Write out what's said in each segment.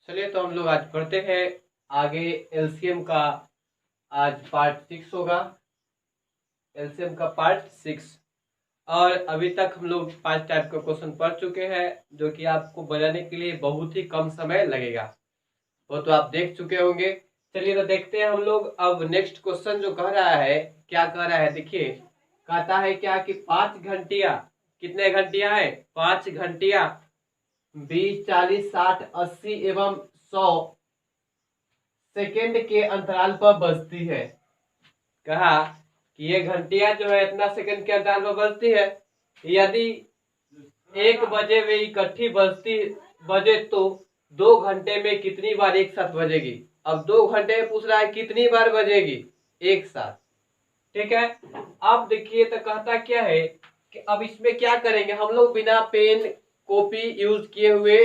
चलिए तो हम लोग आज पढ़ते हैं आगे एलसीएम का। आज पार्ट 6 होगा, एलसीएम का पार्ट 6। और अभी तक हम लोग 5 टाइप का क्वेश्चन पढ़ चुके हैं जो कि आपको बनाने के लिए बहुत ही कम समय लगेगा, वो तो आप देख चुके होंगे। चलिए तो देखते हैं हम लोग। अब नेक्स्ट क्वेश्चन जो कह रहा है, क्या कह रहा है देखिए, कहता है क्या कि 5 घंटिया, कितने घंटिया है? 5 घंटिया 20, 40, 60, 80 एवं 100 सेकेंड के अंतराल पर बजती है। कहा कि ये घंटियां जो है इतना सेकंड के अंतराल पर बजती है। यदि 1 बजे वे इकट्ठी बजे तो 2 घंटे में कितनी बार एक साथ बजेगी? अब 2 घंटे में पूछ रहा है कितनी बार बजेगी एक साथ। ठीक है, अब देखिए तो कहता क्या है कि अब इसमें क्या करेंगे हम लोग, बिना पेन कॉपी यूज किए हुए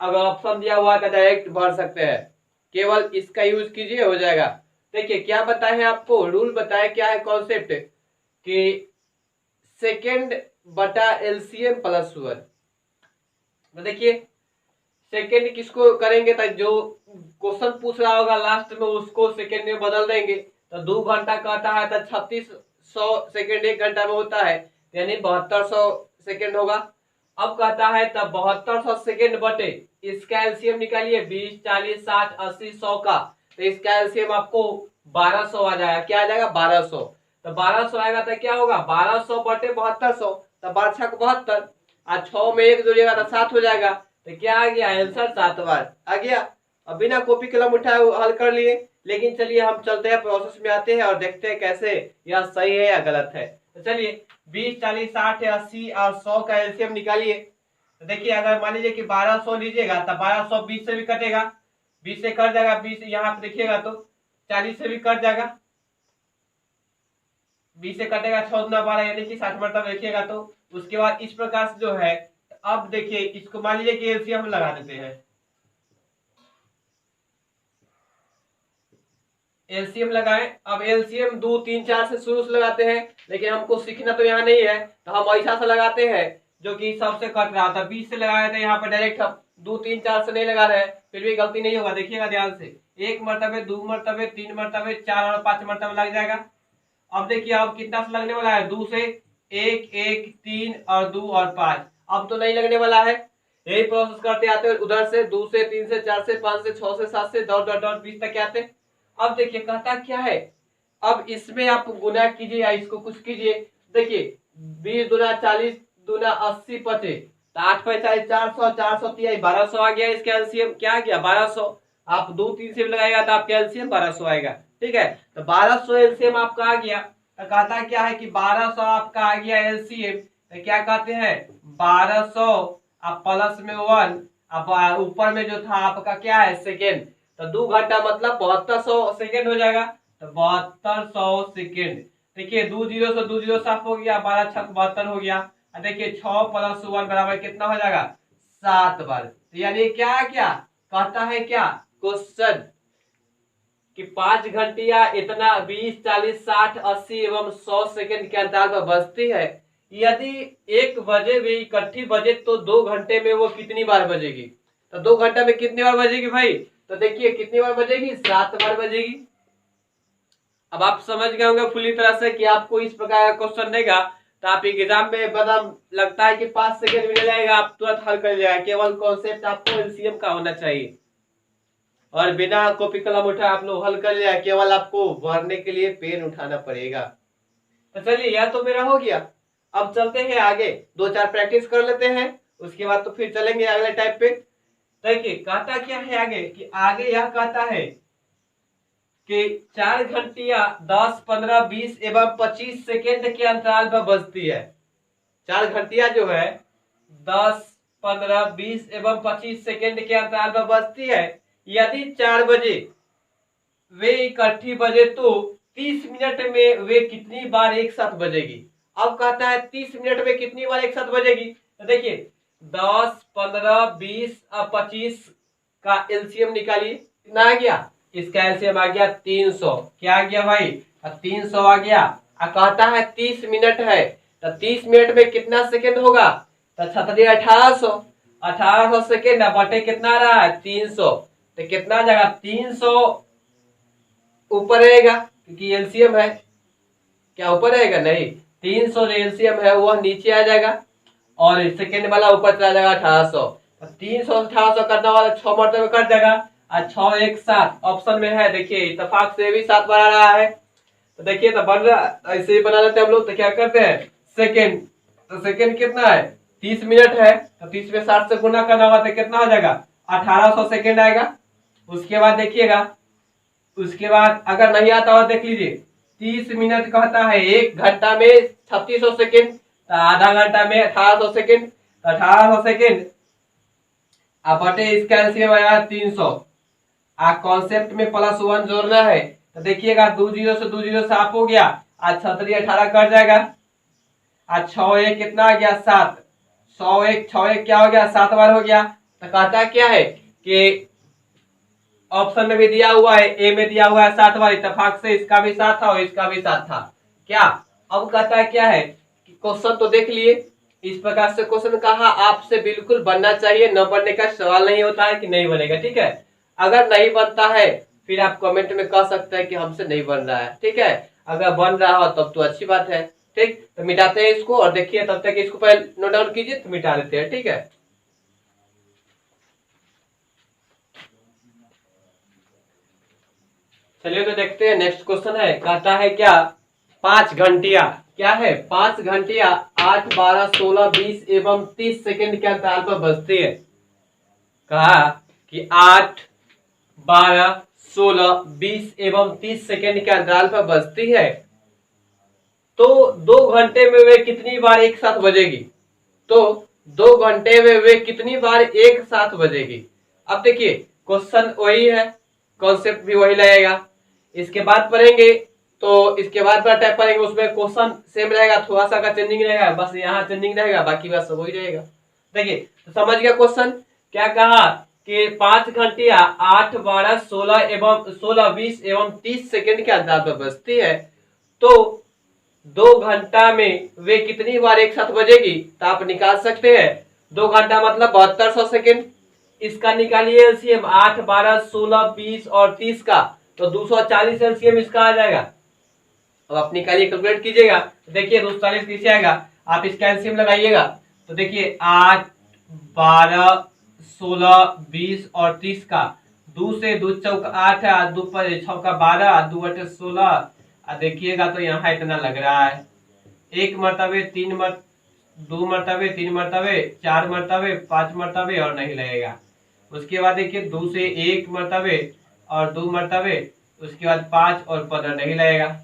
अगर ऑप्शन दिया हुआ तो डायरेक्ट भर सकते हैं, केवल इसका यूज कीजिए हो जाएगा। देखिए क्या बताए हैं आपको, रूल बताए क्या है, कॉन्सेप्ट कि सेकेंड बटा एलसीएम प्लस 1। देखिए सेकेंड किसको करेंगे तो जो क्वेश्चन पूछ रहा होगा लास्ट में उसको सेकेंड में बदल देंगे। तो 2 घंटा कहता है तो 3600 सेकेंड 1 घंटा में होता है, यानी 7200 सेकेंड होगा। अब कहता है तब 7200 सेकेंड बटे इसका एलसीएम निकालिए, 20, 40, 60, 80, 100 का। तो इसका एलसीएम आपको 1200 आ जाएगा। क्या आ जाएगा? 1200। तो 1200 आएगा तो क्या होगा? 1200 बटे 7200, तो 12 × 72 और 6 में 1 जोड़िएगा तो 7 हो जाएगा। तो क्या आ गया आंसर? 7 बार आ गया। अब बिना कॉपी कलम उठाए हल कर लिए। लेकिन चलिए हम चलते हैं प्रोसेस में आते हैं और देखते हैं कैसे यह सही है या गलत है। तो चलिए 20, 40, 60, 80 और 100 का एलसीएम निकालिए। तो देखिए अगर मान लीजिए कि 1200 लीजिएगा तो 1200 20 से भी कटेगा, 20 से कट जाएगा, 20 यहाँ पे देखिएगा तो 40 से भी कट जाएगा, 20 से कटेगा 6 × 12 यानी कि 60 मरतब देखिएगा। तो उसके बाद इस प्रकार से जो है, अब देखिए इसको मान लीजिए कि एलसीएम हम लगा देते हैं। एलसीएम लगाएं। अब एलसीएम 2, 3, 4 से शुरू से लगाते हैं, लेकिन हमको सीखना तो यहाँ नहीं है तो हम ऐसा से लगाते हैं जो कि सबसे कट रहा था। 20 से लगाए थे यहाँ पर डायरेक्ट, हम 2, 3, 4 से नहीं लगा रहे हैं, फिर भी गलती नहीं होगा। देखिएगा ध्यान से, 1 मरतबे, 2 मरतबे, 3 मरतबे, 4 और 5 मरतबे लग जाएगा। अब देखिए अब कितना से लगने वाला है? 2 से 1, 1, 3 और 2 और 5। अब तो नहीं लगने वाला है। यही प्रोसेस करते आते हैं उधर से 2 से 3 से 4 से 5 से 6 से 7 से डॉट डॉट डॉट 20 तक आते। अब देखिए कहता क्या है, अब इसमें आप गुना कीजिए या इसको कुछ कीजिए। देखिए 20 दूना 40 दूना 80 पचे तो 8 × 40 400, 400 3 1200 आ गया। इसका एलसीएम क्या आ गया? 1200। आप 2, 3 से भी लगाएगा तो आपका एलसीएम 1200 आएगा। ठीक है, तो 1200 एलसीएम आपका आ गया। तो कहता क्या है कि 1200 आपका आ गया एलसीएम। तो क्या कहते हैं? 1200 अब प्लस में 1, अब ऊपर में जो था आपका क्या है? सेकेंड। तो 2 घंटा मतलब 7200 सेकेंड हो जाएगा। तो 7200 सेकेंड। देखिए 2 जीरो से 2 जीरो साफ हो गया, 12 × 6 = 72 हो गया। देखिए 6 + 1 बराबर कितना हो जाएगा? 7 बार। तो यानी क्या कहता है क्या क्वेश्चन कि 5 घंटिया इतना 20, 40, 60, 80 एवं 100 सेकेंड के अंतराल पर बजती है। यदि 1 बजे वे इकट्ठी बजे तो 2 घंटे में वो कितनी बार बजेगी? तो 2 घंटे में कितनी बार बजेगी भाई? तो देखिए कितनी बार बजेगी? 7 बार बजेगी। अब आप समझ गए होंगे पूरी तरह से कि आपको इस प्रकार का क्वेश्चन देगा तो आप एग्जाम में एकदम लगता है कि 5 सेकंड में लगेगा, आप तुरंत हल कर जाएगा। केवल कॉन्सेप्ट आपको एलसीएम का होना चाहिए और बिना कॉपी कलम उठाए आप लोग हल कर लिया, केवल आपको भरने के लिए पेन उठाना पड़ेगा। तो चलिए यह तो मेरा हो गया। अब चलते हैं आगे, 2-4 प्रैक्टिस कर लेते हैं, उसके बाद तो फिर चलेंगे अगले टाइप पे। देखिए कहता क्या है आगे कि आगे यह कहता है कि 4 घंटिया 10, 15, 20 एवं 25 सेकेंड के अंतराल पर बजती है। 4 घंटिया जो है 10, 15, 20 एवं 25 सेकेंड के अंतराल पर बजती है। यदि 4 बजे वे इकट्ठी बजे तो 30 मिनट में वे कितनी बार एक साथ बजेगी। अब कहता है 30 मिनट में कितनी बार एक साथ बजेगी। तो देखिए 10, 15, 20 और 25 का एलसीएम निकालिए, कितना आ गया, इसका एलसीएम आ गया 300। क्या आ गया भाई, 300 आ गया। कहता है 30 मिनट है तो 30 मिनट में कितना सेकेंड होगा, तो 1800, 1800 सेकेंड बटे कितना आ रहा है 300, तो कितना आ जाएगा 300 ऊपर रहेगा क्योंकि एलसीएम है। क्या ऊपर रहेगा, नहीं, 300 जो एलसीएम है वह नीचे आ जाएगा और सेकेंड वाला ऊपर चला जाएगा 1800। 300 1800 करने वाला 6 मरतबे कर देगा और 6 1 7 ऑप्शन में है। देखिए इत्तेफाक से भी 7 बना रहा है, तो देखिए तो बन रहा, ऐसे ही बना लेते हैं हम लोग। तो क्या करते हैं सेकेंड, तो सेकेंड कितना है 30 मिनट है, तो 30 में 60 से गुना करना होगा तो कितना हो जाएगा 1800 सेकेंड आएगा। उसके बाद देखिएगा, उसके बाद अगर नहीं आता हो देख लीजिए, 30 मिनट कहता है 1 घंटा में 3600 सेकेंड, तो आधा घंटा में 1800 सेकेंड, तो 1800 सेकेंड अब बटे इसका एलसीएम आया 300। कॉन्सेप्ट में +1 जोड़ना है, तो देखिएगा 2 जीरो से 2 जीरो साफ हो गया, आज 36 18 कट जाएगा, आज 6 1 कितना आ गया 7, 100 1 6 1 क्या हो गया 7 बार हो गया। तो कहता क्या है कि ऑप्शन में भी दिया हुआ है, ए में दिया हुआ है 7 बार, इत्तेफाक से इसका भी 7 था और इसका भी 7 था। क्या अब कहता है क्या है कि क्वेश्चन तो देख लिए, इस प्रकार से क्वेश्चन कहा आपसे बिल्कुल बनना चाहिए, न बनने का सवाल नहीं होता है कि नहीं बनेगा, ठीक है। अगर नहीं बनता है फिर आप कमेंट में कह सकते हैं कि हमसे नहीं बन रहा है, ठीक है। अगर बन रहा हो तब तो अच्छी बात है, ठीक। तो मिटाते हैं इसको और देखिए, तब तक इसको पहले नोट डाउन कीजिए तो मिटा देते हैं, ठीक है। चलिए तो देखते हैं नेक्स्ट क्वेश्चन है, कहता है क्या 5 घंटिया, क्या है 5 घंटिया 8, 12, 16, 20 एवं 30 सेकेंड के अंतराल पर बजती है। कहा कि 8, 12, 16, 20 एवं 30 सेकेंड के अंतराल पर बजती है, तो 2 घंटे में वे कितनी बार एक साथ बजेगी। तो 2 घंटे में वे कितनी बार एक साथ बजेगी। अब देखिए क्वेश्चन वही है, कॉन्सेप्ट भी वही लगेगा। इसके बाद पढ़ेंगे तो इसके बाद टाइप पढ़ेंगे, उसमें क्वेश्चन सेम रहेगा, थोड़ा सा का चेंजिंग रहेगा, बस यहाँ चेंजिंग रहेगा, बाकी बस वही रहेगा। देखिए तो समझ गया क्वेश्चन क्या कहा कि 5 घंटिया 8, 12, 16 एवं 16, 20 एवं 30 सेकेंड के अंतराल पर बजती है, तो 2 घंटा में वे कितनी बार एक साथ बजेगी। तो आप निकाल सकते हैं 2 घंटा मतलब 7200 सेकेंड, इसका निकालिए एलसीएम 8, 12, 16, 20 और 30 का, तो 240 एलसीएम इसका आ जाएगा। अब आप निकालिए, कैलकुलेट कीजिएगा, देखिए 240 कैसे आएगा, आप इसका एलसीएम लगाइएगा। तो देखिए 8, 12, 16, 20 और 30 का, 2 से 2 चौका 8 है, 2 पर 6 का 12, 2 बटे 16, देखिएगा तो यहाँ इतना लग रहा है, 1 मरतबे 3 2 मरतबे 3 मरतबे 4 मरतबे 5 मरतबे और नहीं लगेगा। उसके बाद देखिए 2 से 1 मरतबे और 2 मरतबे, उसके बाद 5 और 15 नहीं लगेगा।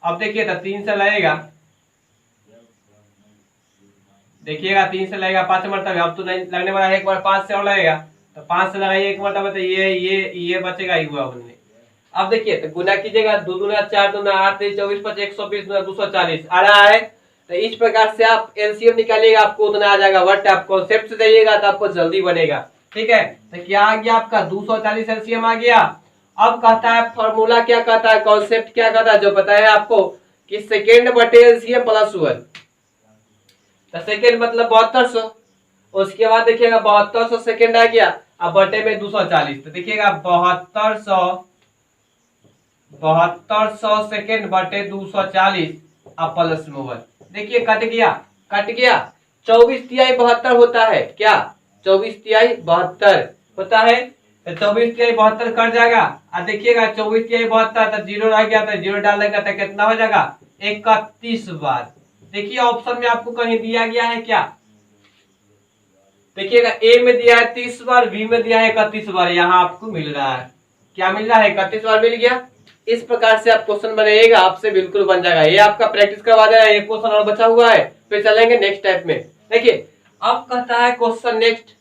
अब देखिए तो 3 से लगेगा, देखिएगा 3 से लगेगा 5 मरतबे, अब तो नहीं लगने वाला, एक बार 5 से और लगेगा, तो 5 से लगाइए 1 मरतबे, तो ये बचेगा ही हुआ बनने। अब देखिए तो गुना कीजिएगा, 2 दूना 4 दूना 8, 3 24 25 120 दूना 240 आ रहा है। तो इस प्रकार से आप एलसीएम निकालिएगा, आपको उतना आ जाएगा, बट आप कॉन्सेप्ट से जाइएगा तो आपको जल्दी बनेगा, ठीक है। तो क्या आ गया आपका 240 एलसीएम आ गया। अब कहता है फॉर्मूला क्या कहता है, कॉन्सेप्ट क्या कहता है, जो पता है आपको कि सेकेंड बटे एलसीएम +1, तो सेकेंड मतलब 7200। उसके बाद देखिएगा 7200 सेकेंड आ गया, अब बटे में 240, तो देखिएगा 7200 7200 सेकेंड बटे 240 अब प्लस में 1। देखिए कट गया, कट गया। 24 तिहाई 72 होता है क्या? 24 तिहाई 72 होता है, तो 24 तिहाई 72 कट जाएगा। अब देखिएगा 24 तिहाई 72 तो जीरो रह गया, तो जीरो डालेगा तो कितना हो जाएगा? 31 बार। देखिए ऑप्शन में आपको कहीं दिया गया है क्या? देखिएगा ए में दिया है 30 बार, बी में दिया है 31 बार, यहाँ आपको मिल रहा है, क्या मिल रहा है? 31 बार मिल गया। इस प्रकार से आप क्वेश्चन बनाइएगा, आपसे बिल्कुल बन जाएगा। ये आपका प्रैक्टिस करवा देना, एक क्वेश्चन और बचा हुआ है, फिर चलेंगे नेक्स्ट टाइप में। देखिए अब कहता है क्वेश्चन नेक्स्ट,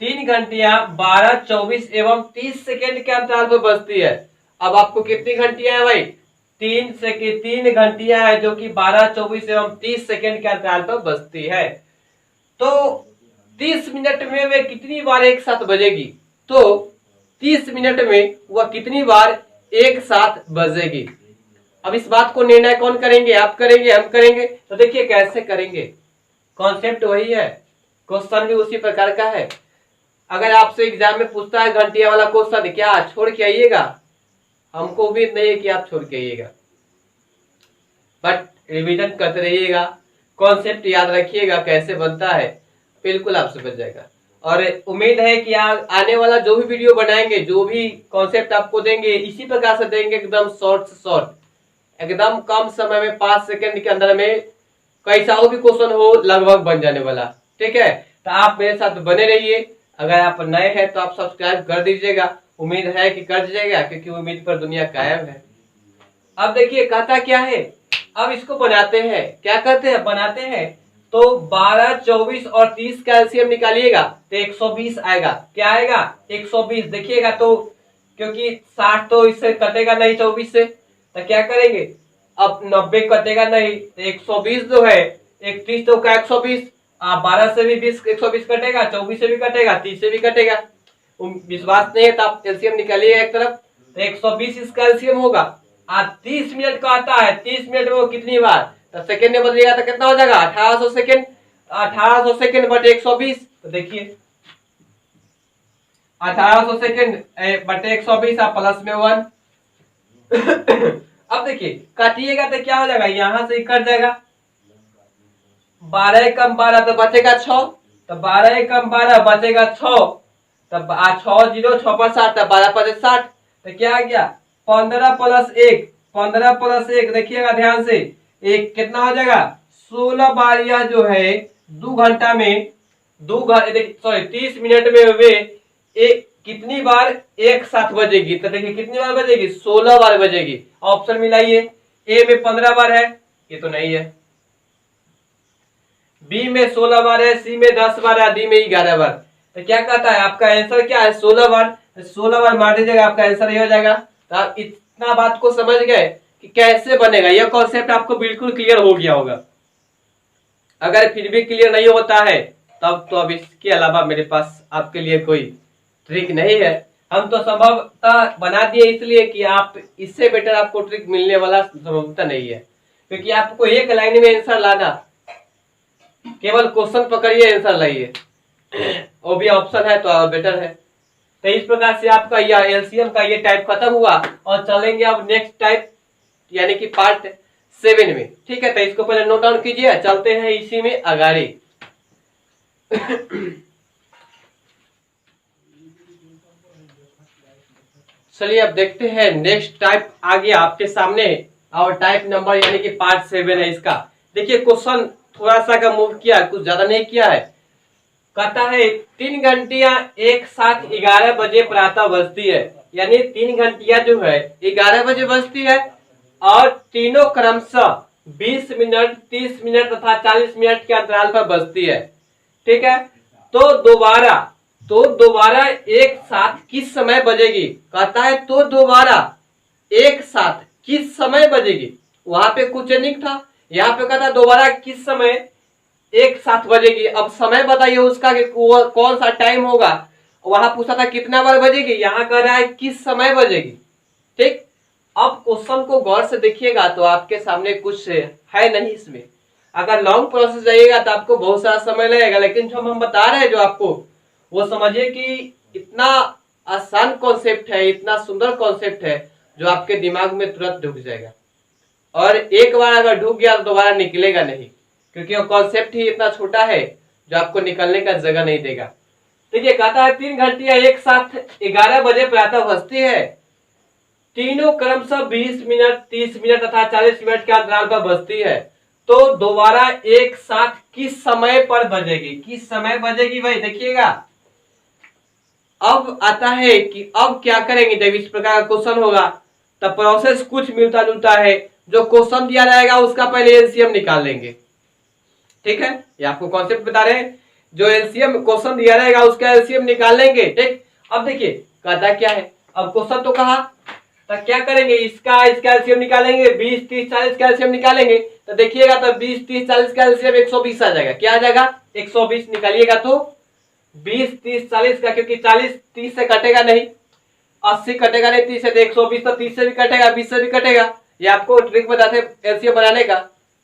3 घंटियां 12, 24 एवं 30 सेकेंड के अंतराल पर बजती है। अब आपको कितनी घंटियां है भाई? 3 घंटियां है जो कि 12, 24 एवं 30 सेकेंड के अंतराल पर बजती है। तो 30 मिनट में वे कितनी बार एक साथ बजेगी? तो 30 मिनट में वह कितनी बार एक साथ बजेगी? अब इस बात को निर्णय कौन करेंगे? आप करेंगे, हम करेंगे। तो देखिए कैसे करेंगे, कॉन्सेप्ट वही है, क्वेश्चन भी उसी प्रकार का है। अगर आपसे एग्जाम में पूछता है घंटिया वाला क्वेश्चन, क्या छोड़ के आइएगा? हमको उम्मीद नहीं है कि आप छोड़ के आइएगा, बट रिवीजन करते रहिएगा, कॉन्सेप्ट याद रखिएगा कैसे बनता है, बिल्कुल आपसे बच जाएगा। और उम्मीद है कि आने वाला जो भी वीडियो बनाएंगे, जो भी कॉन्सेप्ट आपको देंगे, इसी प्रकार से देंगे, एकदम शॉर्ट से शॉर्ट, एकदम कम समय में 5 सेकंड के अंदर में कैसा भी क्वेश्चन हो लगभग बन जाने वाला। ठीक है, तो आप मेरे साथ बने रहिए। अगर आप नए हैं तो आप सब्सक्राइब कर दीजिएगा, उम्मीद है कि कर दीजिएगा, क्योंकि उम्मीद पर दुनिया कायम है। अब देखिए कहता क्या है, अब इसको बनाते हैं, क्या करते हैं? बनाते हैं। तो 12, 24 और 30 का एलसीएम निकालिएगा तो 120 आएगा। क्या आएगा? 120। देखिएगा तो क्योंकि 60 तो इससे कटेगा नहीं 24 से, तो क्या करेंगे? अब 90 कटेगा नहीं, तो 120 जो है, 31 तो का 120, 12 से भी 120 कटेगा, 24 से भी कटेगा, 30 से भी कटेगा। विश्वास नहीं है तो आप एलसीएम निकालिएगा एक तरफ, तो 120 इसका एलसीएम होगा। 30 मिनट का आता है, 30 मिनट में वो कितनी बार? तो सेकेंड में बदलिएगा तो कितना हो जाएगा? 1800 सेकेंड। 1800 सेकेंड बटे 120, तो देखिए 1800 सेकेंड बटे 120 आप प्लस में 1। अब देखिए काटिएगा तो क्या हो जाएगा? यहां से कट जाएगा, 12 कम 12 तो बचेगा 6, तो 12 कम 12 बचेगा 6, तब 6 0 6 पर 60, तब 12 पर 60, तो क्या आ गया? 15 प्लस 1, 15 प्लस 1, देखिएगा ध्यान से, एक कितना हो जाएगा? 16 बार। यह जो है 2 घंटा में, 30 मिनट में वे एक कितनी बार एक साथ बजेगी? तो देखिए कितनी बार बजेगी? 16 बार बजेगी। ऑप्शन मिलाइए, ए में 15 बार है, ये तो नहीं है, बी में 16 बार है, सी में 10 बार है, डी में 11 बार। तो क्या कहता है आपका आंसर क्या है? 16 बार। 16 बार मार दीजिएगा, आपका आंसर ये हो जाएगा। तो आप इतना बात को समझ गए कि कैसे बनेगा, यह कॉन्सेप्ट आपको बिल्कुल क्लियर हो गया होगा। अगर फिर भी क्लियर नहीं होता है तब तो अब इसके अलावा मेरे पास आपके लिए कोई ट्रिक नहीं है। हम तो संभवतः बना दिए इसलिए कि आप इससे बेटर आपको ट्रिक मिलने वाला संभवतः नहीं है, क्योंकि आपको एक लाइन में आंसर लाना, केवल क्वेश्चन पकड़िए आंसर लाइए, वो भी ऑप्शन है तो बेटर है। तो इस प्रकार से आपका यह एलसीएम का ये टाइप खत्म हुआ, और चलेंगे अब नेक्स्ट टाइप यानी कि पार्ट 7 में। ठीक है, तो इसको पहले नोट डाउन कीजिए, चलते हैं इसी में आगाड़ी। चलिए अब देखते हैं नेक्स्ट टाइप आ गया आपके सामने, और टाइप नंबर यानी कि पार्ट 7 है इसका। देखिए क्वेश्चन थोड़ा सा का मूव किया, कुछ ज्यादा नहीं किया है। कहता है 3 घंटियां एक साथ 11 बजे प्रातः बजती है, यानी 3 घंटियां जो है 11 बजे बजती है, और तीनों क्रमशः 20 मिनट, 30 मिनट तथा 40 मिनट के अंतराल पर बजती है। ठीक है, तो दोबारा एक साथ किस समय बजेगी? कहता है तो दोबारा एक साथ किस समय बजेगी? वहां पे कुछ नहीं था, यहाँ पे कहता है दोबारा किस समय एक साथ बजेगी। अब समय बताइए उसका कि कौन सा टाइम होगा। वहां पूछा था कितना बार बजेगी, यहाँ कह रहा है किस समय बजेगी। ठीक, अब क्वेश्चन को गौर से देखिएगा तो आपके सामने कुछ है नहीं इसमें। अगर लॉन्ग प्रोसेस जाइएगा तो आपको बहुत सारा समय लगेगा, लेकिन जो हम बता रहे हैं जो आपको, वो समझिए कि इतना आसान कॉन्सेप्ट है, इतना सुंदर कॉन्सेप्ट है, जो आपके दिमाग में तुरंत ढुक जाएगा, और एक बार अगर ढुक गया तो दोबारा निकलेगा नहीं, क्योंकि वो कॉन्सेप्ट ही इतना छोटा है जो आपको निकलने का जगह नहीं देगा। देखिए कहता है 3 घंटियां एक साथ 11 बजे प्रातः बजती है, तीनों क्रमशः 20 मिनट, 30 मिनट तथा 40 मिनट के अंतराल पर बजती है, तो दोबारा एक साथ किस समय पर बजेगी? किस समय बजेगी भाई? देखिएगा अब आता है कि अब क्या करेंगे जब इस प्रकार का क्वेश्चन होगा, तब प्रोसेस कुछ मिलता जुलता है। जो क्वेश्चन दिया रहेगा उसका पहले एलसीएम निकाल लेंगे, ठीक है, ये आपको कॉन्सेप्ट बता रहे हैं। जो एलसीएम क्वेश्चन दिया रहेगा उसका एलसीएम निकाल लेंगे, ठीक। अब देखिए कहता क्या है, अब क्वेश्चन तो कहा, तो क्या करेंगे, इसका एलसीएम निकालेंगे, 20 30 40 का एलसीएम निकालेंगे। तो देखिएगा तो 20 30 40 का एलसीएम 120 आ जाएगा। क्या आ जाएगा? 120 निकालिएगा तो 20 30 40 का, क्योंकि 40 30 से कटेगा नहीं, 80 कटेगा नहीं 30 से, तो 120 तो 30 से भी कटेगा, 20 से भी कटेगा। ये आपको ट्रिक बताते हैं एलसीएम बनाने का,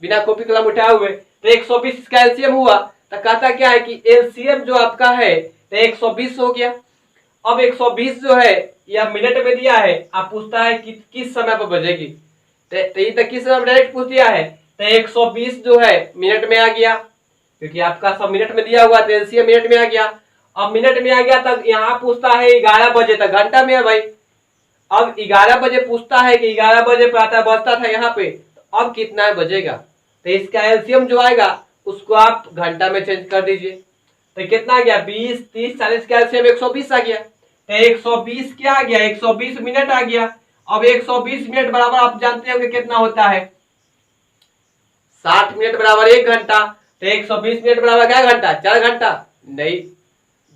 बिना कॉपी कलम उठाए हुए। तो 120 इसका एलसीएम हुआ, तो कहता क्या है कि एलसीएम जो आपका है तो 120 हो गया। अब 120 जो है यह मिनट में दिया है, आप पूछता है कि किस समय पर बजेगी, तो ये तो किस समय डायरेक्ट पूछ दिया है, तो 120 जो है मिनट में आ गया, क्योंकि आपका सब मिनट में दिया हुआ, तो एलसीएम मिनट में आ गया। अब मिनट में आ गया, तब यहाँ पूछता है 11 बजे, तक घंटा में है भाई। अब 11 बजे पूछता है कि 11 बजे प्रातः बजता था यहाँ पे, तो अब कितना बजेगा? तो इसका एलसीएम जो आएगा उसको आप घंटा में चेंज कर दीजिए, तो कितना आ गया? 20 30 40 का एलसीएम 120 आ गया। तो 120 क्या आ गया? 120 मिनट आ गया। अब 120 मिनट बराबर आप जानते होंगे कितना होता है, 60 मिनट बराबर 1 घंटा। तो 120 मिनट बराबर क्या घंटा? 4 घंटा नहीं,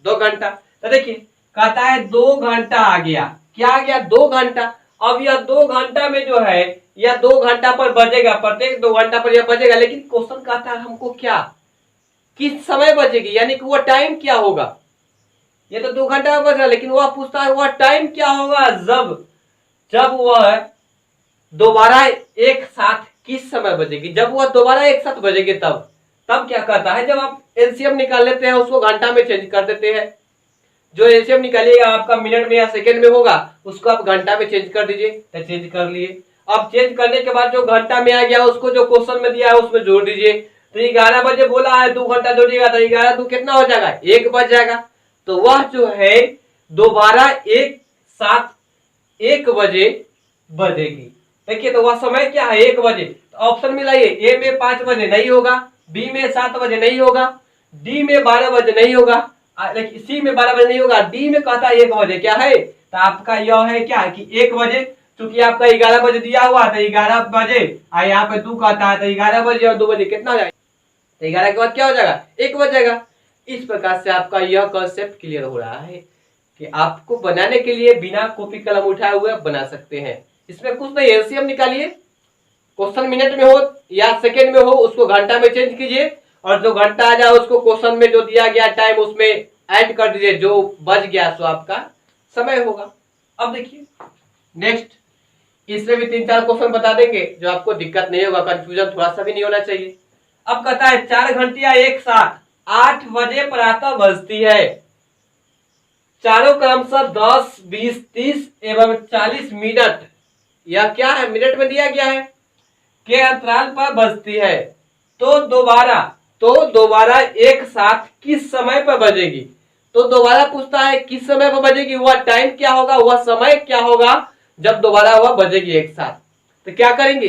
2 घंटा। तो देखिए कहता है 2 घंटा आ गया। क्या आ गया? 2 घंटा। अब यह 2 घंटा में जो है यह 2 घंटा पर बजेगा, प्रत्येक 2 घंटा पर यह बजेगा, लेकिन क्वेश्चन कहता है हमको क्या, किस समय बजेगी, यानी कि वह टाइम क्या होगा। ये तो 2 घंटा बज रहा, लेकिन वह पूछता है वह टाइम क्या होगा, जब वह दोबारा एक साथ किस समय बजेगी, जब वह दोबारा एक साथ बजेगी तब क्या कहता है, जब आप एलसीएम निकाल लेते हैं उसको घंटा में चेंज कर देते हैं। जो एलसीएम निकालिएगा आपका मिनट में या सेकंड में होगा, उसको आप घंटा में चेंज कर दीजिए, तो चेंज कर लिए। अब चेंज करने के बाद जो घंटा में आ गया उसको जो क्वेश्चन में दिया है उसमें जोड़ दीजिए। तो 11 बजे बोला है, 2 घंटा जोड़िएगा तो 11 2 कितना हो जाएगा? 1 बज जाएगा। तो वह जो है दोबारा एक साथ 1 बजे बजेगी। देखिए तो वह समय क्या है? 1 बजे। तो ऑप्शन मिलाइए, ए में 5 बजे नहीं होगा, बी में 7 बजे नहीं होगा, डी में 12 बजे नहीं होगा, सी में 12 बजे नहीं होगा, डी में कहता है 1 बजे। क्या है? तो आपका यह है क्या कि 1 बजे, चूंकि आपका 11 बजे दिया हुआ तो 11 बजे, यहाँ पे 2 कहता है तो 11 बजे और 2 बजे कितना हो जाएगा? तो 11 के बाद क्या हो जाएगा? 1 बज जाएगा। इस प्रकार से आपका यह कॉन्सेप्ट क्लियर हो रहा है कि आपको बनाने के लिए बिना कॉपी कलम उठाए हुए बना सकते हैं। इसमें कुछ नहीं, एलसीएम निकालिए, क्वेश्चन मिनट में हो या सेकंड में हो उसको घंटा में चेंज कीजिए, और जो घंटा आ जाए उसको क्वेश्चन में जो दिया गया टाइम उसमें ऐड कर दीजिए, जो बज गया सो आपका समय होगा। अब देखिए नेक्स्ट, इसमें भी 3-4 क्वेश्चन बता देंगे जो आपको दिक्कत नहीं होगा, कंफ्यूजन थोड़ा सा भी नहीं होना चाहिए। अब कहता है 4 घंटियां एक साथ 8 बजे प्रातः बजती है, चारों क्रमशः 10 20 30 एवं 40 मिनट, यह क्या है? मिनट में दिया गया है, के अंतराल पर बजती है, तो दोबारा एक साथ किस समय पर बजेगी। तो दोबारा पूछता है किस समय पर बजेगी, वह टाइम क्या होगा, वह समय क्या होगा जब दोबारा वह बजेगी एक साथ। तो क्या करेंगे,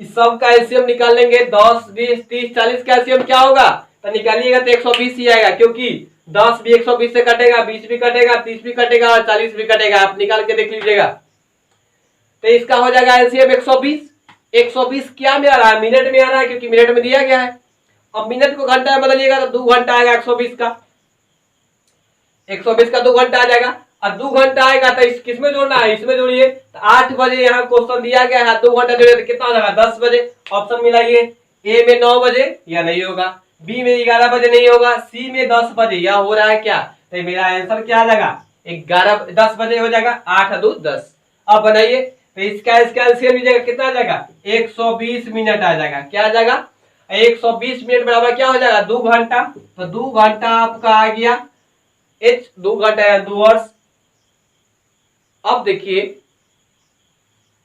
इस सब का एलसीएम निकाल लेंगे, 10 20 30 40 का एलसीएम क्या होगा? तो निकालिएगा तो 120 ही आएगा, क्योंकि 10 भी 120 से कटेगा, 20 भी कटेगा, 30 भी कटेगा और 40 भी कटेगा। आप निकाल के देख लीजिएगा, तो इसका हो जाएगा एलसीएम 120। 120 क्या में आ रहा है? मिनट में आ रहा है, क्योंकि मिनट में दिया गया है। अब मिनट को घंटा में बदलिएगा तो 2 घंटा आएगा, 120 का 2 घंटा आ जाएगा। और 2 घंटा आएगा तो इस किसमें जोड़ना है? इसमें जोड़िए। तो 8 बजे यहाँ क्वेश्चन दिया गया है, 2 घंटा जोड़िए तो कितना हो जाएगा? 10 बजे। ऑप्शन मिलाइए, ए में 9 बजे, या नहीं होगा, बी में 11 बजे नहीं होगा, सी में 10 बजे, यह हो रहा है क्या? तो मेरा आंसर क्या आ जाएगा? 10 बजे हो जाएगा, 8 2 10। अब बनाइए, तो इसका एलसीएम लीजिएगा, कितना आ जाएगा? 120 मिनट आ जाएगा। क्या आ जाएगा? 120 मिनट बराबर क्या हो जाएगा? 2 घंटा। तो 2 घंटा आपका आ गया, 2 घंटा या 2 वर्ष। अब देखिए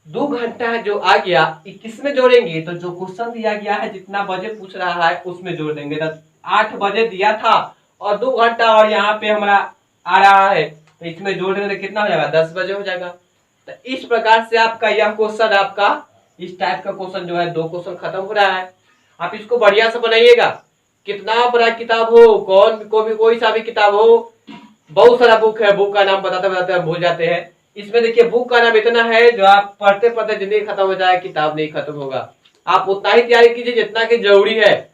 2 घंटा जो आ गया किस में जोड़ेंगे, तो जो क्वेश्चन दिया गया है जितना बजे पूछ रहा है उसमें जोड़ देंगे। तो 8 बजे दिया था और 2 घंटा और यहाँ पे हमारा आ रहा है, तो इसमें जोड़ देंगे तो कितना हो जाएगा, 10 बजे हो जाएगा। तो इस प्रकार से आपका यह क्वेश्चन, आपका इस टाइप का क्वेश्चन जो है 2 क्वेश्चन खत्म हो रहा है। आप इसको बढ़िया से बनाइएगा, कितना बड़ा किताब हो, कोई सा भी किताब हो, बहुत सारा बुक है, बुक का नाम बताते बताते हम भूल जाते हैं। इसमें देखिए बुक का नाम इतना है जो आप पढ़ते पढ़ते जिंदगी खत्म हो जाए, किताब नहीं खत्म होगा। आप उतना ही तैयारी कीजिए जितना कि जरूरी है।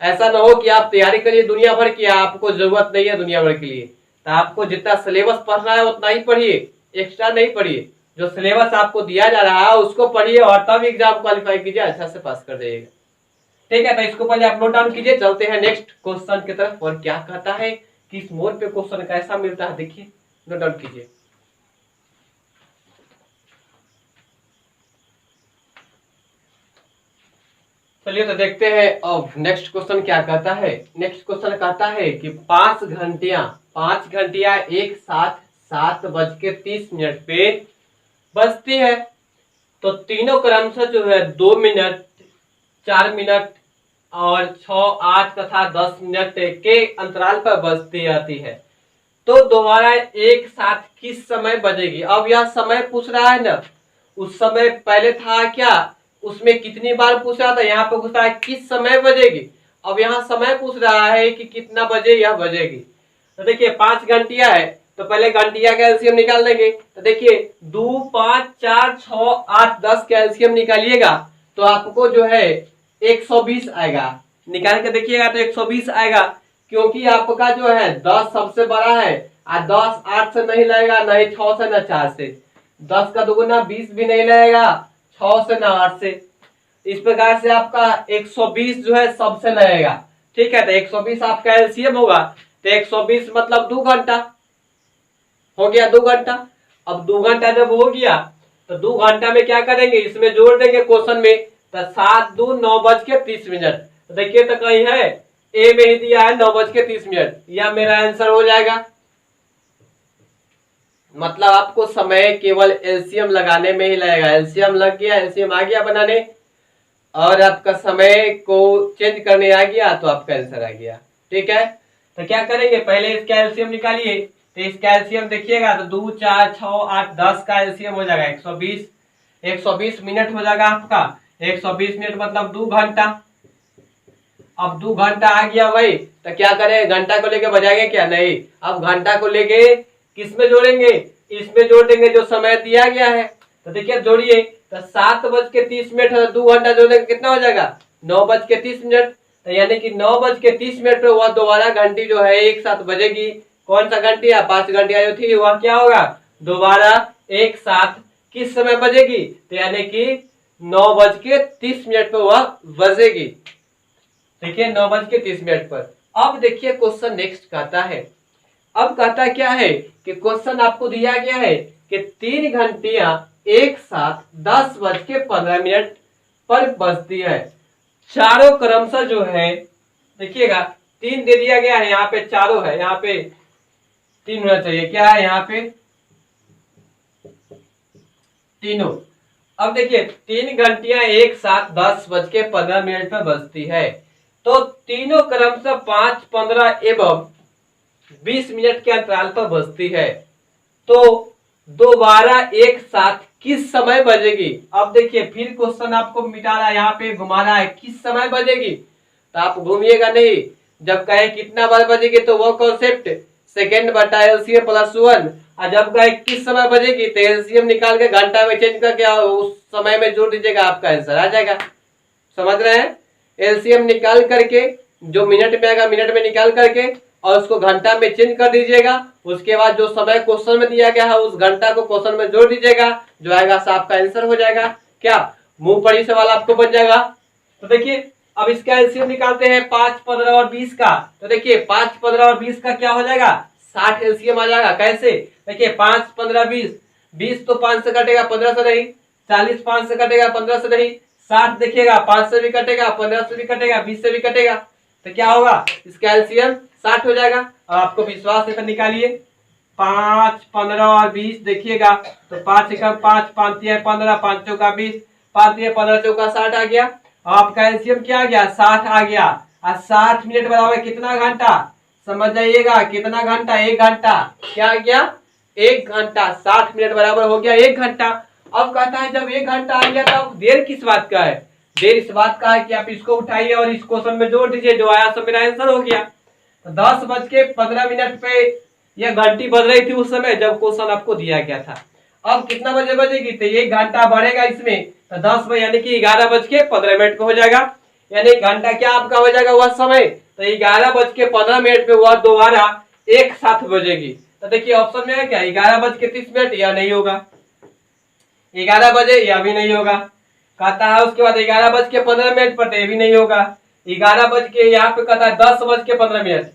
ऐसा ना हो कि आप तैयारी करिए दुनिया भर की, आपको जरूरत नहीं है दुनिया भर के लिए। तो आपको जितना सिलेबस पढ़ना है उतना ही पढ़िए, एक्स्ट्रा नहीं पढ़िए। जो सिलेबस आपको दिया जा रहा है उसको पढ़िए और तब एग्जाम क्वालिफाई कीजिए, अच्छा से पास कर जाइएगा। ठीक है, तो इसको पहले आप नोट डाउन कीजिए। चलते हैं नेक्स्ट क्वेश्चन की तरफ, और क्या कहता है, किस मोड़ पे क्वेश्चन कैसा मिलता है, देखिए नोट डाउन कीजिए। चलिए तो देखते हैं अब नेक्स्ट क्वेश्चन क्या कहता है। नेक्स्ट क्वेश्चन कहता है कि 5 घंटियां एक साथ 7:30 पे बजती है, तो तीनों क्रम से जो है 2 मिनट, 4 मिनट और 6, 8 तथा 10 मिनट के अंतराल पर बजती आती है। तो दोबारा एक साथ किस समय बजेगी। अब यह समय पूछ रहा है ना, उस समय पहले था क्या, उसमें कितनी बार पूछ रहा था, यहाँ पे पूछ रहा है किस समय बजेगी। अब यहाँ समय पूछ रहा है कि कितना बजे यह बजेगी। तो देखिए 5 घंटिया है, तो पहले घंटिया का एलसीएम निकाल देंगे। तो देखिए 2, 5, 4, 6, 8, 10 का एलसीएम निकालिएगा तो आपको जो है 120 आएगा। निकाल के देखिएगा तो 120 आएगा, क्योंकि आपका जो है 10 सबसे बड़ा है और 10 8 से नहीं लगेगा, नहीं 6 से, न 4 से। 10 का दुगुना 20 भी नहीं लगेगा, 6 से न 8 से। इस प्रकार से आपका 120 जो है सबसे लगेगा। ठीक है, तो 120 आपका एलसीएम होगा, तो 120 मतलब 2 घंटा हो गया, 2 घंटा। अब 2 घंटा जब हो गया तो 2 घंटा में क्या करेंगे, इसमें जोड़ देंगे क्वेश्चन में। तो 7 2 9:30। तो देखिए तो कहीं है ए में ही दिया है 9:30, यह मेरा आंसर हो जाएगा। मतलब आपको समय केवल एलसीएम लगाने में ही लगेगा। एलसीएम लग गया, एलसीएम आ गया बनाने, और आपका समय को चेंज करने आ गया तो आपका आंसर आ गया। ठीक है, तो क्या करेंगे, पहले इसका एलसीएम निकालिए। तो इसका एलसीएम देखिएगा तो 2, 4, 6, 8, 10 का एलसीएम हो जाएगा 120। 120 मिनट हो जाएगा आपका। 120 मिनट मतलब 2 घंटा। अब 2 घंटा आ गया भाई, तो क्या करें, घंटा को लेके बजाएंगे क्या, नहीं। अब घंटा को लेके किस में जोड़ेंगे, इसमें जोड़ देंगे जो समय दिया गया है। तो देखिए जोड़िए, तो 7:30 है, 2 घंटा जोड़ने का कितना हो जाएगा, 9:30। तो यानी कि 9:30 पे वह दोबारा घंटी जो है एक साथ बजेगी। कौन सा घंटी है, 5 घंटियां जो थी वह क्या होगा, दोबारा एक साथ किस समय बजेगी, तो यानी कि 9:30 पे वह बजेगी। देखिए 9:30 पर। अब देखिए क्वेश्चन नेक्स्ट कहता है, अब कहता क्या है कि क्वेश्चन आपको दिया गया है कि 3 घंटियां एक साथ 10:15 पर बजती है। चारों क्रमशः जो है, देखिएगा 3 दे दिया गया है, यहाँ पे चारों है, यहाँ पे 3 होना चाहिए, क्या है यहाँ पे तीनों। अब देखिए 3 घंटियां एक साथ 10:15 पर बजती है, तो तीनों क्रमशः 5, 15 एवं 20 मिनट के अंतराल पर बजती है। तो दोबारा एक साथ किस समय बजेगी। अब देखिए फिर क्वेश्चन आपको मिटा रहा है, यहाँ पे घुमा रहा है, किस समय बजेगी। तो आप घूमिएगा नहीं, जब कहे कितना बार बजेगी तो वो कॉन्सेप्ट सेकेंड बटा एलसीएम प्लस 1, और जब कहे किस समय बजेगी तो एलसीएम निकाल के घंटा में चेंज करके उस समय में जोड़ दीजिएगा, आपका आंसर आ जाएगा। समझ रहे हैं, एलसीएम निकाल करके जो मिनट में आएगा मिनट में निकाल करके और उसको घंटा में चेंज कर दीजिएगा। उसके बाद जो समय क्वेश्चन में दिया गया है उस घंटा को क्वेश्चन में जोड़ दीजिएगा, जो आएगा सो आपका आंसर हो जाएगा। क्या मुंह पड़ी सवाल आपको बन जाएगा। तो देखिए अब इसका एलसीएम निकालते हैं 5, 15 और 20 का। तो देखिए 5, 15 और 20 का क्या हो जाएगा, 60 एलसीएम आ जाएगा। कैसे, देखिए 5, 15, 20, 20 तो 5 से कटेगा 15 से नहीं, 40 5 से कटेगा 15 से नहीं, 60 देखिएगा 5 से भी कटेगा, 15 से भी कटेगा, 20 से भी कटेगा। तो क्या होगा, इसका एलसीएम 60 हो जाएगा। और आपको विश्वास है तो निकालिए। 5, 15 और 20 देखिएगा तो 5 एकम 5, 5 तिया 15, 5 चौका 20, 5 तिया 15 चौका 60 आ गया। आपका एलसीएम क्या आ गया 60 आ गया। और 60 मिनट बराबर कितना घंटा, समझ जाइएगा कितना घंटा, 1 घंटा। क्या आ गया 1 घंटा। 60 मिनट बराबर हो गया 1 घंटा। अब कहता है जब 1 घंटा आ गया तब देर किस बात का है, देर इस बात का है कि आप इसको उठाइए और इस क्वेश्चन में जोड़ दीजिए, जो आया सब मेरा आंसर हो गया। तो 10:15 पे यह घंटी बज रही थी उस समय जब क्वेश्चन आपको दिया गया था। अब कितना बजे बजेगी, तो 1 घंटा बढ़ेगा इसमें तो 10 बजे यानी कि 11:15 पे हो जाएगा। यानी घंटा क्या आपका हो जाएगा वह समय, तो 11:15 पे वह दोबारा एक साथ बजेगी। तो देखिए ऑप्शन में है क्या 11:30 या नहीं होगा, 11 बजे या भी नहीं होगा। कहता है उसके बाद 11:15 पर, ये भी नहीं होगा। 11 बज के यहाँ पे कहता है 10:15।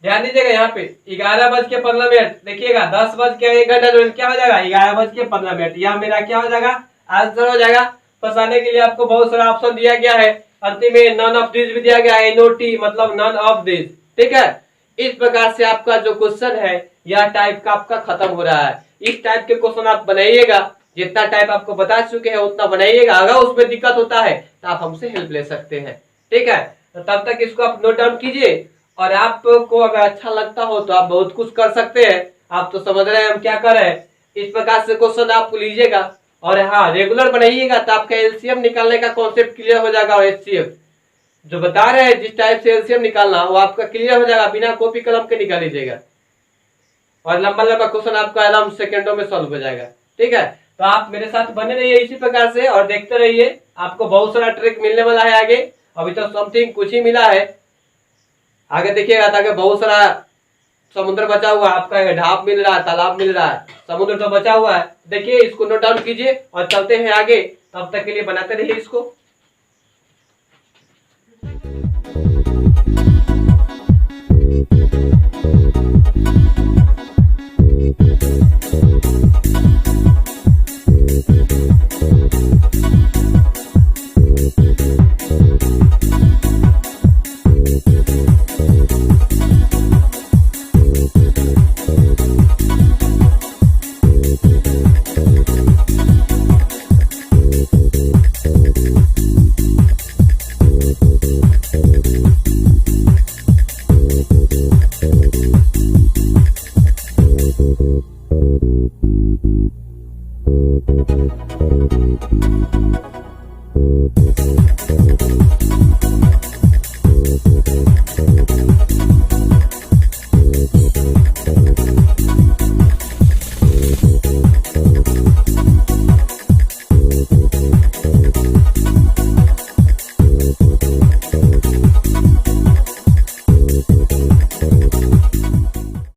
ध्यान दीजिएगा यहाँ पे 11:15 देखिएगा 10:01 घंटा जो क्या हो जाएगा 11:15। यह मेरा क्या हो जाएगा आंसर हो जाएगा। फंसाने के लिए आपको बहुत सारा ऑप्शन दिया गया है, अंतिम में नन ऑफ दिस भी दिया गया है, NOT मतलब नन ऑफ दिस। ठीक है, इस प्रकार से आपका जो क्वेश्चन है यह टाइप का आपका खत्म हो रहा है। इस टाइप के क्वेश्चन आप बनाइएगा, जितना टाइप आपको बता चुके हैं उतना बनाइएगा। अगर उसमें दिक्कत होता है तो आप हमसे हेल्प ले सकते हैं। ठीक है, तो तब तक इसको आप नोट डाउन कीजिए, और आपको अगर अच्छा लगता हो तो आप बहुत कुछ कर सकते हैं। आप तो समझ रहे हैं हम क्या कर रहे हैं। इस प्रकार से क्वेश्चन आप लीजिएगा और हाँ रेगुलर बनाइएगा तो आपका एलसीएम निकालने का कॉन्सेप्ट क्लियर हो जाएगा। और एचसीएफ जो बता रहे हैं जिस टाइप से एलसीएम निकालना वो आपका क्लियर हो जाएगा, बिना कॉपी कलम के निकाल लीजिएगा और लंबा लंबा क्वेश्चन आपका आराम सेकंडों में सॉल्व हो जाएगा। ठीक है, तो आप मेरे साथ बने रहिए इसी प्रकार से और देखते रहिए, आपको बहुत सारा ट्रिक मिलने वाला है आगे। अभी तो समथिंग कुछ ही मिला है, आगे देखिएगा ताकि बहुत सारा समुद्र बचा हुआ है, आपका ढाब मिल रहा है, तालाब मिल रहा है, समुद्र तो बचा हुआ है। देखिए इसको नोट डाउन कीजिए और चलते हैं आगे, तब तक के लिए बनाते रहिए इसको।